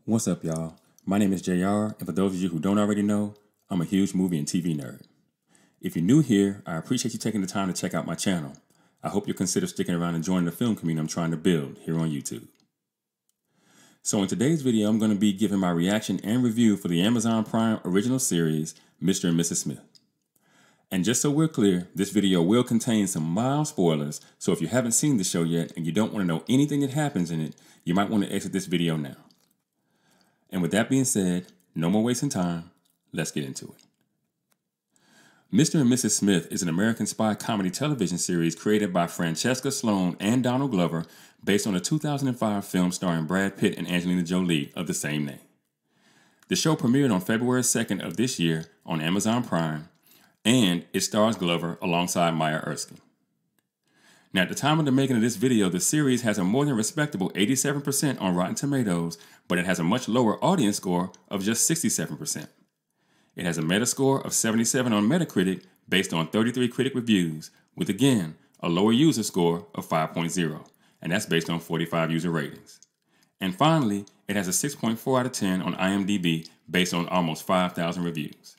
What's up, y'all? My name is JR, and for those of you who don't already know, I'm a huge movie and TV nerd. If you're new here, I appreciate you taking the time to check out my channel. I hope you'll consider sticking around and joining the film community I'm trying to build here on YouTube. So in today's video, I'm going to be giving my reaction and review for the Amazon Prime original series, Mr. and Mrs. Smith. And just so we're clear, this video will contain some mild spoilers, so if you haven't seen the show yet and you don't want to know anything that happens in it, you might want to exit this video now. And with that being said, no more wasting time, let's get into it. Mr. and Mrs. Smith is an American spy comedy television series created by Francesca Sloan and Donald Glover based on a 2005 film starring Brad Pitt and Angelina Jolie of the same name. The show premiered on February 2nd of this year on Amazon Prime, and it stars Glover alongside Maya Erskine. Now, at the time of the making of this video, the series has a more than respectable 87% on Rotten Tomatoes, but it has a much lower audience score of just 67%. It has a Metascore of 77 on Metacritic based on 33 critic reviews, with again, a lower user score of 5.0, and that's based on 45 user ratings. And finally, it has a 6.4 out of 10 on IMDb based on almost 5,000 reviews.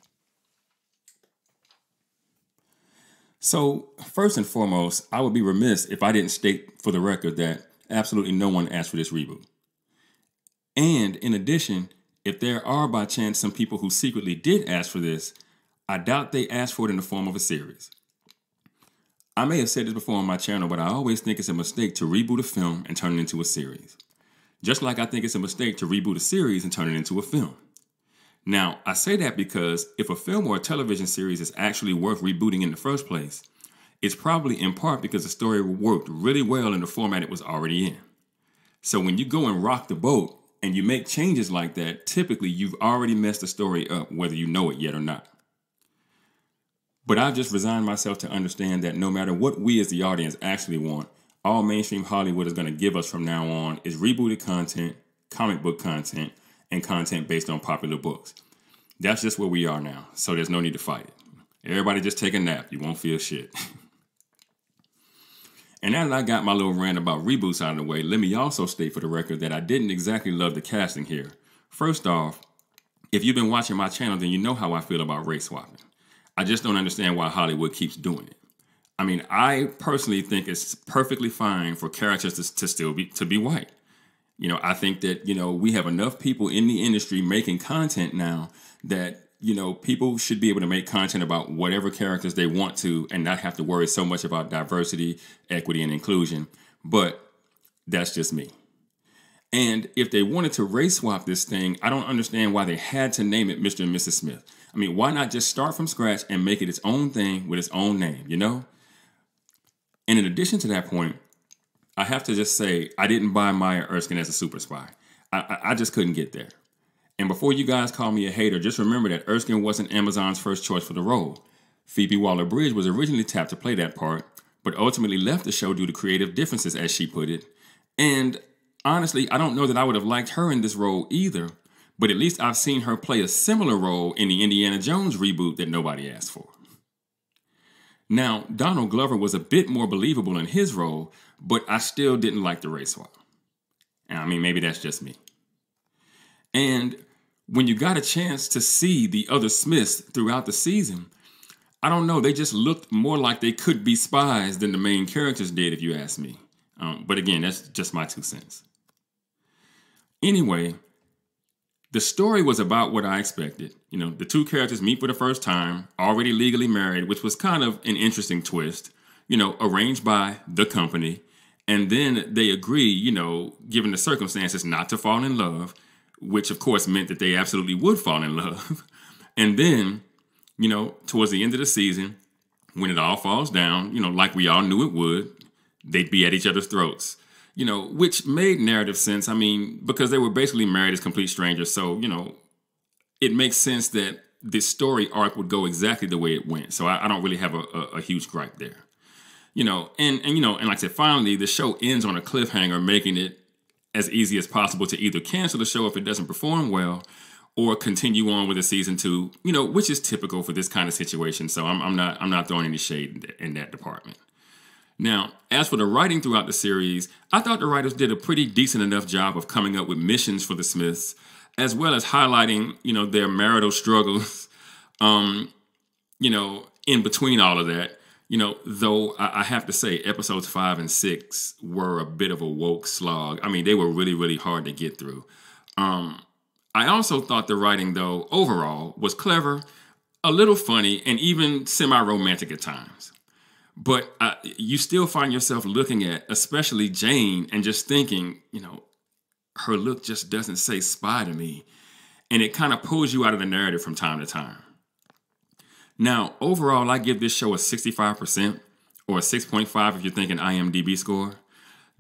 So, first and foremost, I would be remiss if I didn't state for the record that absolutely no one asked for this reboot. And in addition, if there are by chance some people who secretly did ask for this, I doubt they asked for it in the form of a series. I may have said this before on my channel, but I always think it's a mistake to reboot a film and turn it into a series. Just like I think it's a mistake to reboot a series and turn it into a film. Now, I say that because if a film or a television series is actually worth rebooting in the first place, it's probably in part because the story worked really well in the format it was already in. So when you go and rock the boat and you make changes like that, typically you've already messed the story up, whether you know it yet or not. But I've just resigned myself to understand that no matter what we as the audience actually want, all mainstream Hollywood is going to give us from now on is rebooted content, comic book content, and content based on popular books. That's just where we are now, so there's no need to fight it. Everybody just take a nap. You won't feel shit. And now that I got my little rant about reboots out of the way, let me also state for the record that I didn't exactly love the casting here. First off, if you've been watching my channel, then you know how I feel about race swapping. I just don't understand why Hollywood keeps doing it. I mean, I personally think it's perfectly fine for characters to still be white. You know, I think that, we have enough people in the industry making content now that, people should be able to make content about whatever characters they want to and not have to worry so much about diversity, equity, and inclusion. But that's just me. And if they wanted to race swap this thing, I don't understand why they had to name it Mr. and Mrs. Smith. I mean, why not just start from scratch and make it its own thing with its own name, And in addition to that point, I have to just say, I didn't buy Maya Erskine as a super spy. I just couldn't get there. And before you guys call me a hater, just remember that Erskine wasn't Amazon's first choice for the role. Phoebe Waller-Bridge was originally tapped to play that part, but ultimately left the show due to creative differences, as she put it. And honestly, I don't know that I would have liked her in this role either, but at least I've seen her play a similar role in the Indiana Jones reboot that nobody asked for. Now, Donald Glover was a bit more believable in his role, but I still didn't like the race swap. And I mean, maybe that's just me. And when you got a chance to see the other Smiths throughout the season, I don't know, they just looked more like they could be spies than the main characters did, if you ask me. But again, that's just my 2 cents. Anyway, the story was about what I expected. The two characters meet for the first time, already legally married, which was kind of an interesting twist, arranged by the company. And then they agree, given the circumstances, not to fall in love, which of course meant that they absolutely would fall in love. And then, towards the end of the season, when it all falls down, like we all knew it would, they'd be at each other's throats. Which made narrative sense. I mean, because they were basically married as complete strangers. So, it makes sense that this story arc would go exactly the way it went. So I don't really have a huge gripe there. And like I said, finally, the show ends on a cliffhanger, making it as easy as possible to either cancel the show if it doesn't perform well or continue on with a season 2, which is typical for this kind of situation. So I'm not throwing any shade in that department. Now, as for the writing throughout the series, I thought the writers did a pretty decent enough job of coming up with missions for the Smiths, as well as highlighting, their marital struggles, in between all of that. Though I have to say episodes 5 and 6 were a bit of a woke slog. I mean, they were really, really hard to get through. I also thought the writing, though, overall was clever, a little funny, and even semi-romantic at times. But you still find yourself looking at, especially Jane, and just thinking, her look just doesn't say spy to me. And it kind of pulls you out of the narrative from time to time. Now, overall, I give this show a 65%, or a 6.5 if you're thinking IMDb score.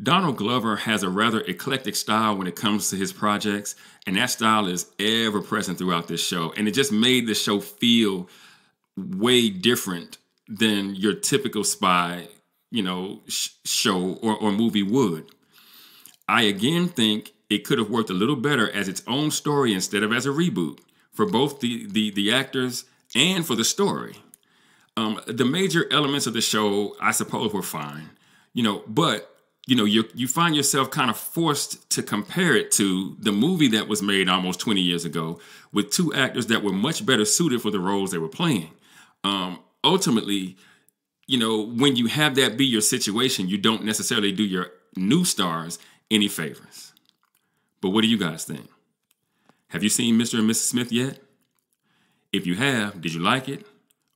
Donald Glover has a rather eclectic style when it comes to his projects, and that style is ever present throughout this show. And it just made the show feel way different than your typical spy, show or movie would. I again think it could have worked a little better as its own story instead of as a reboot for both the actors and for the story. The major elements of the show, I suppose, were fine, but you find yourself kind of forced to compare it to the movie that was made almost 20 years ago with two actors that were much better suited for the roles they were playing. Ultimately, when you have that be your situation, you don't necessarily do your new stars any favors. But what do you guys think? Have you seen Mr. and Mrs. Smith yet? If you have, did you like it?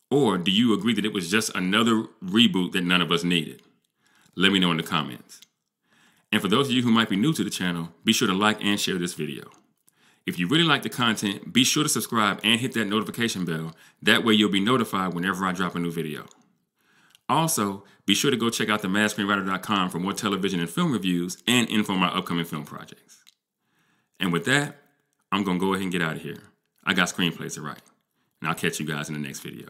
Or do you agree that it was just another reboot that none of us needed? Let me know in the comments. And for those of you who might be new to the channel, be sure to like and share this video. If you really like the content, be sure to subscribe and hit that notification bell. That way you'll be notified whenever I drop a new video. Also, be sure to go check out themaskscreenwriter.com for more television and film reviews and info on my upcoming film projects. And with that, I'm going to go ahead and get out of here. I got screenplays to write. And I'll catch you guys in the next video.